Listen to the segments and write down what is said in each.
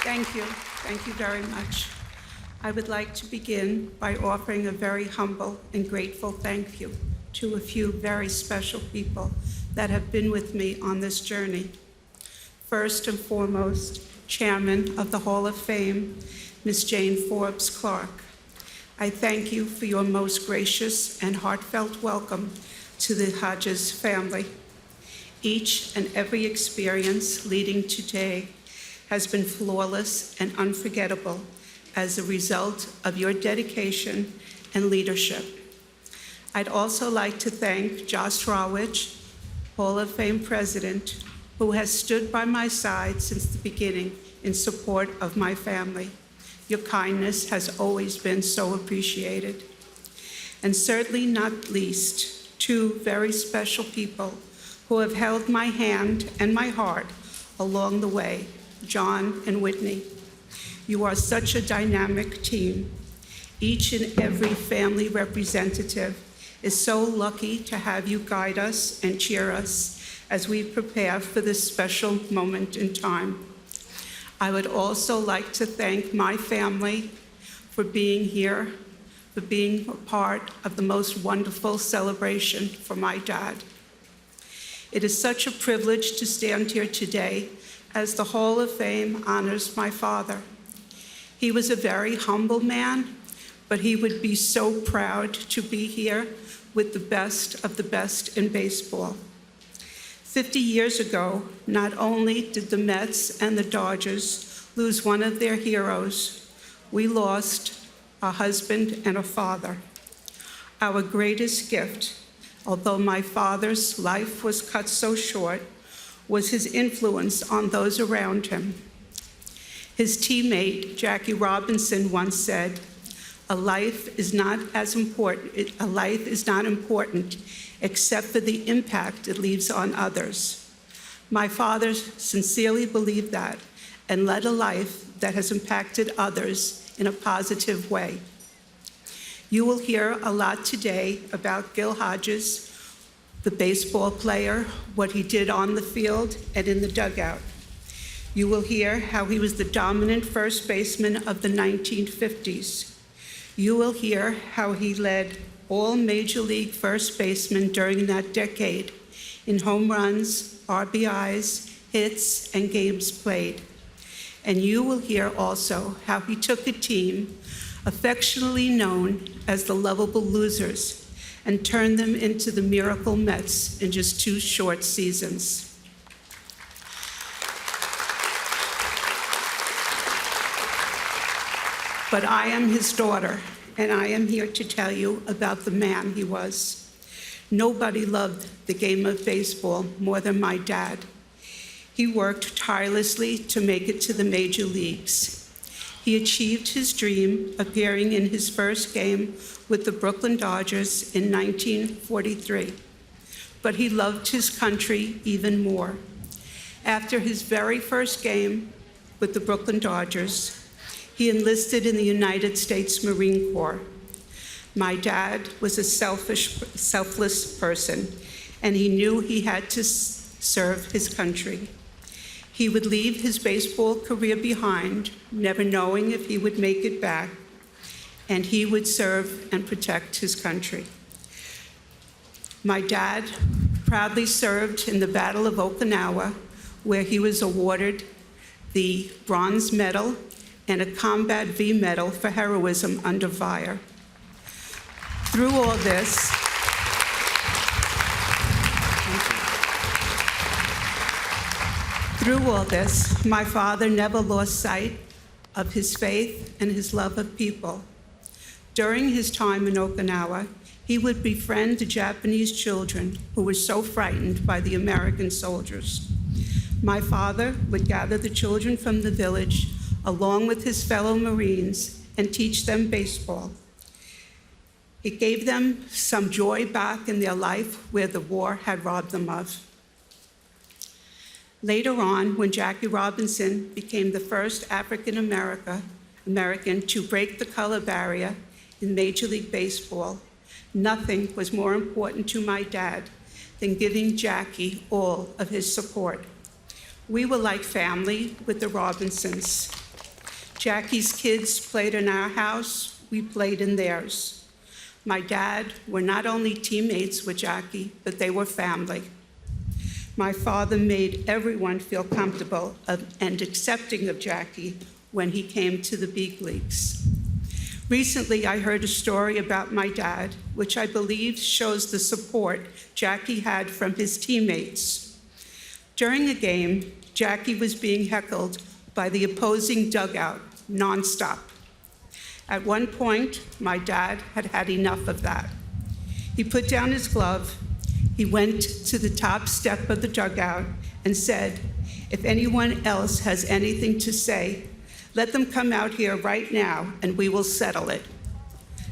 Thank you. Thank you very much. I would like to begin by offering a very humble and grateful thank you to a few very special people that have been with me on this journey. First and foremost, Chairman of the Hall of Fame, Ms. Jane Forbes Clark. I thank you for your most gracious and heartfelt welcome to the Hodges family. Each and every experience leading to today has been flawless and unforgettable as a result of your dedication and leadership. I'd also like to thank Josh Rawich, Hall of Fame President, who has stood by my side since the beginning in support of my family. Your kindness has always been so appreciated. And certainly not least, two very special people who have held my hand and my heart along the way, John and Whitney. You are such a dynamic team. Each and every family representative is so lucky to have you guide us and cheer us as we prepare for this special moment in time. I would also like to thank my family for being here, for being a part of the most wonderful celebration for my dad. It is such a privilege to stand here today as the Hall of Fame honors my father. He was a very humble man, but he would be so proud to be here with the best of the best in baseball. 50 years ago, not only did the Mets and the Dodgers lose one of their heroes, we lost a husband and a father. Our greatest gift, although my father's life was cut so short, was his influence on those around him. His teammate, Jackie Robinson, once said, a life is not important except for the impact it leaves on others. My father sincerely believed that and led a life that has impacted others in a positive way. You will hear a lot today about Gil Hodges, the baseball player, what he did on the field and in the dugout. You will hear how he was the dominant first baseman of the 1950s. You will hear how he led all Major League first basemen during that decade in home runs, RBIs, hits, and games played. And you will hear also how he took a team affectionately known as the Lovable Losers and turned them into the Miracle Mets in just 2 short seasons. But I am his daughter, and I am here to tell you about the man he was. Nobody loved the game of baseball more than my dad. He worked tirelessly to make it to the major leagues. He achieved his dream, appearing in his first game with the Brooklyn Dodgers in 1943. But he loved his country even more. After his very first game with the Brooklyn Dodgers, he enlisted in the United States Marine Corps. My dad was a selfless person, and he knew he had to serve his country. He would leave his baseball career behind, never knowing if he would make it back, and he would serve and protect his country. My dad proudly served in the Battle of Okinawa, where he was awarded the Bronze Medal and a Combat V Medal for heroism under fire. Through all this, my father never lost sight of his faith and his love of people. During his time in Okinawa, he would befriend the Japanese children who were so frightened by the American soldiers. My father would gather the children from the village along with his fellow Marines and teach them baseball. It gave them some joy back in their life where the war had robbed them of. Later on, when Jackie Robinson became the first African American to break the color barrier in Major League Baseball, nothing was more important to my dad than giving Jackie all of his support. We were like family with the Robinsons. Jackie's kids played in our house, we played in theirs. My dad were not only teammates with Jackie, but they were family. My father made everyone feel comfortable and accepting of Jackie when he came to the big leagues. Recently, I heard a story about my dad, which I believe shows the support Jackie had from his teammates. During a game, Jackie was being heckled by the opposing dugout nonstop. At one point, my dad had had enough of that. He put down his glove, he went to the top step of the dugout and said, "If anyone else has anything to say, let them come out here right now and we will settle it."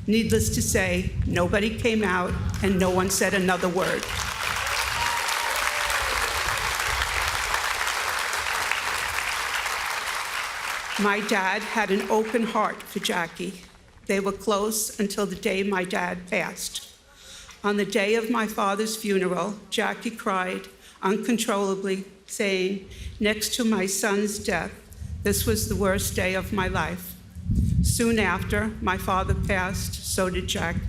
Needless to say, nobody came out and no one said another word. My dad had an open heart for Jackie. They were close until the day my dad passed. On the day of my father's funeral, Jackie cried uncontrollably, saying, "Next to my son's death, this was the worst day of my life." Soon after, my father passed, so did Jackie.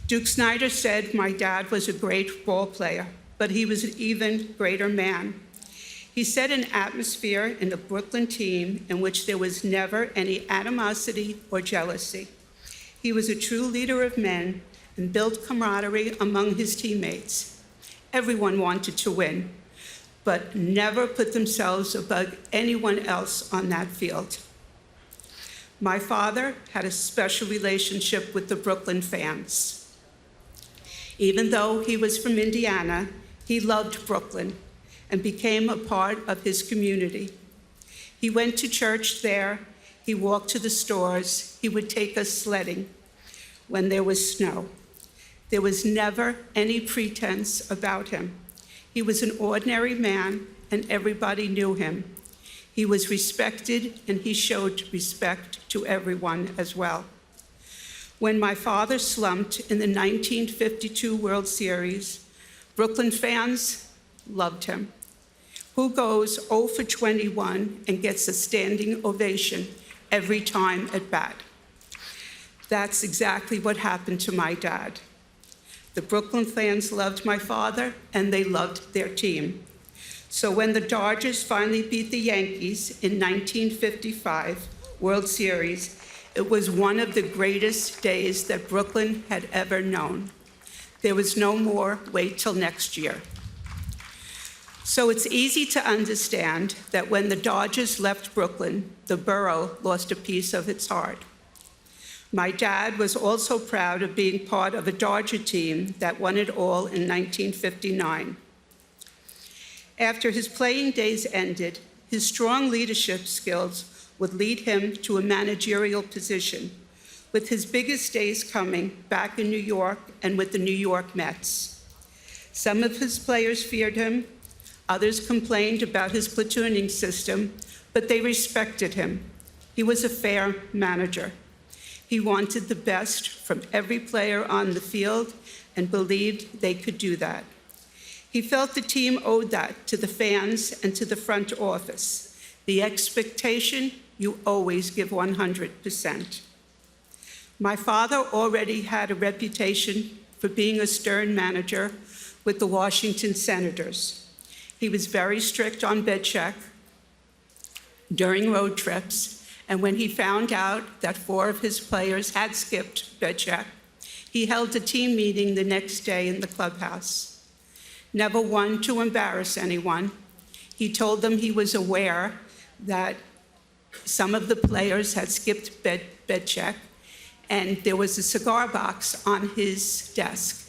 Duke Snyder said my dad was a great ball player, but he was an even greater man. He set an atmosphere in the Brooklyn team in which there was never any animosity or jealousy. He was a true leader of men and built camaraderie among his teammates. Everyone wanted to win, but never put themselves above anyone else on that field. My father had a special relationship with the Brooklyn fans. Even though he was from Indiana, he loved Brooklyn and became a part of his community. He went to church there, he walked to the stores, he would take us sledding when there was snow. There was never any pretense about him. He was an ordinary man and everybody knew him. He was respected and he showed respect to everyone as well. When my father slumped in the 1952 World Series, Brooklyn fans loved him. Who goes 0 for 21 and gets a standing ovation every time at bat? That's exactly what happened to my dad. The Brooklyn fans loved my father and they loved their team. So when the Dodgers finally beat the Yankees in 1955 World Series, it was one of the greatest days that Brooklyn had ever known. There was no more wait till next year. So it's easy to understand that when the Dodgers left Brooklyn, the borough lost a piece of its heart. My dad was also proud of being part of a Dodger team that won it all in 1959. After his playing days ended, his strong leadership skills would lead him to a managerial position, with his biggest days coming back in New York and with the New York Mets. Some of his players feared him, others complained about his platooning system, but they respected him. He was a fair manager. He wanted the best from every player on the field and believed they could do that. He felt the team owed that to the fans and to the front office. The expectation, you always give 100%. My father already had a reputation for being a stern manager with the Washington Senators. He was very strict on bed check during road trips, and when he found out that 4 of his players had skipped bed check, he held a team meeting the next day in the clubhouse. Never one to embarrass anyone, he told them he was aware that some of the players had skipped bed check, and there was a cigar box on his desk.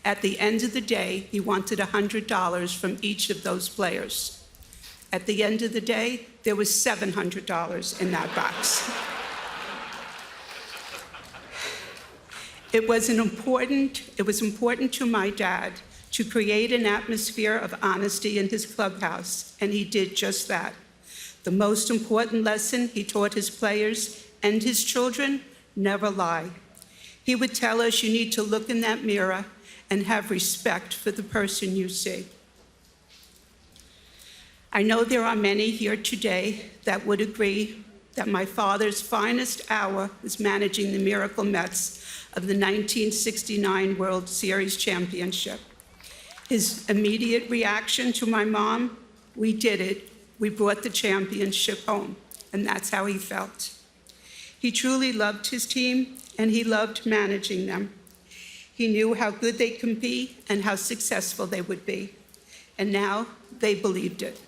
At the end of the day, he wanted $100 from each of those players. At the end of the day, there was $700 in that box. It was important to my dad to create an atmosphere of honesty in his clubhouse, and he did just that. The most important lesson he taught his players and his children: never lie. He would tell us, you need to look in that mirror and have respect for the person you see. I know there are many here today that would agree that my father's finest hour was managing the Miracle Mets of the 1969 World Series Championship. His immediate reaction to my mom, we did it. We brought the championship home, and that's how he felt. He truly loved his team, and he loved managing them. He knew how good they could be and how successful they would be, and now they believed it.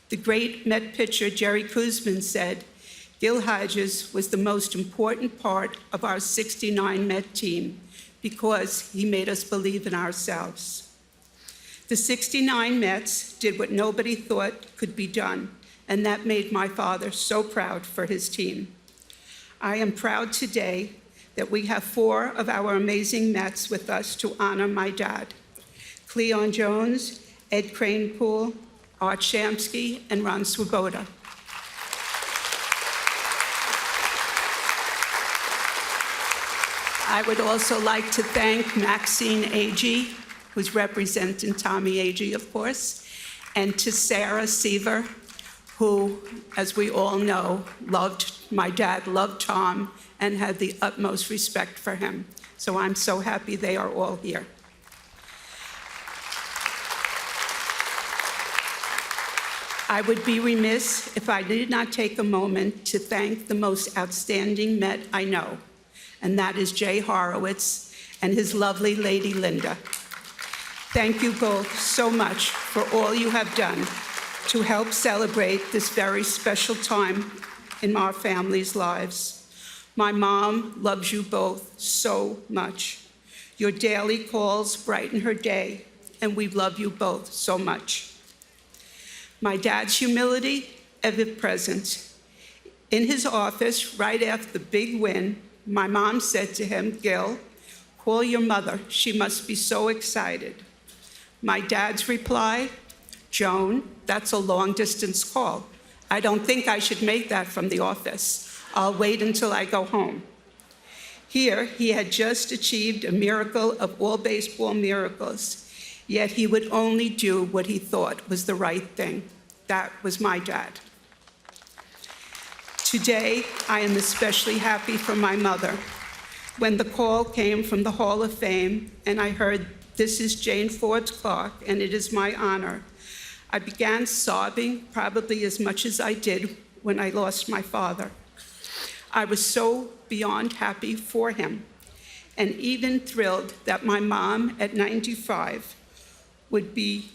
The great Met pitcher Jerry Koosman said, Gil Hodges was the most important part of our '69 Met team because he made us believe in ourselves. The '69 Mets did what nobody thought could be done, and that made my father so proud for his team. I am proud today that we have 4 of our amazing Mets with us to honor my dad: Cleon Jones, Ed Kranepool, Art Shamsky, and Ron Swoboda. I would also like to thank Maxine Agee, who's representing Tommy Agee, of course, and to Sarah Seaver, who, as we all know, my dad loved Tom and had the utmost respect for him. So I'm so happy they are all here. I would be remiss if I did not take a moment to thank the most outstanding Met I know, and that is Jay Horowitz and his lovely lady, Linda. Thank you both so much for all you have done to help celebrate this very special time in our family's lives. My mom loves you both so much. Your daily calls brighten her day, and we love you both so much. My dad's humility, ever present. In his office, right after the big win, my mom said to him, Gil, call your mother. She must be so excited. My dad's reply, Joan, that's a long-distance call. I don't think I should make that from the office. I'll wait until I go home. Here, he had just achieved a miracle of all baseball miracles, yet he would only do what he thought was the right thing. That was my dad. Today, I am especially happy for my mother. When the call came from the Hall of Fame and I heard, this is Jane Forbes Clark, and it is my honor, I began sobbing, probably as much as I did when I lost my father. I was so beyond happy for him, and even thrilled that my mom at 95 would be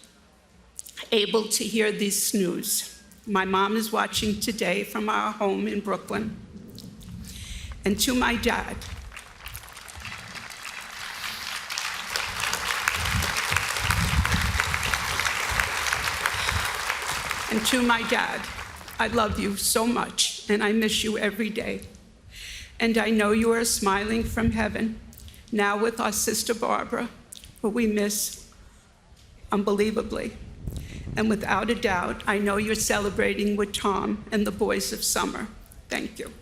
able to hear this news. My mom is watching today from our home in Brooklyn. And to my dad, I love you so much, and I miss you every day. And I know you are smiling from heaven, now with our sister Barbara, who we miss unbelievably. And without a doubt, I know you're celebrating with Tom and the boys of summer. Thank you.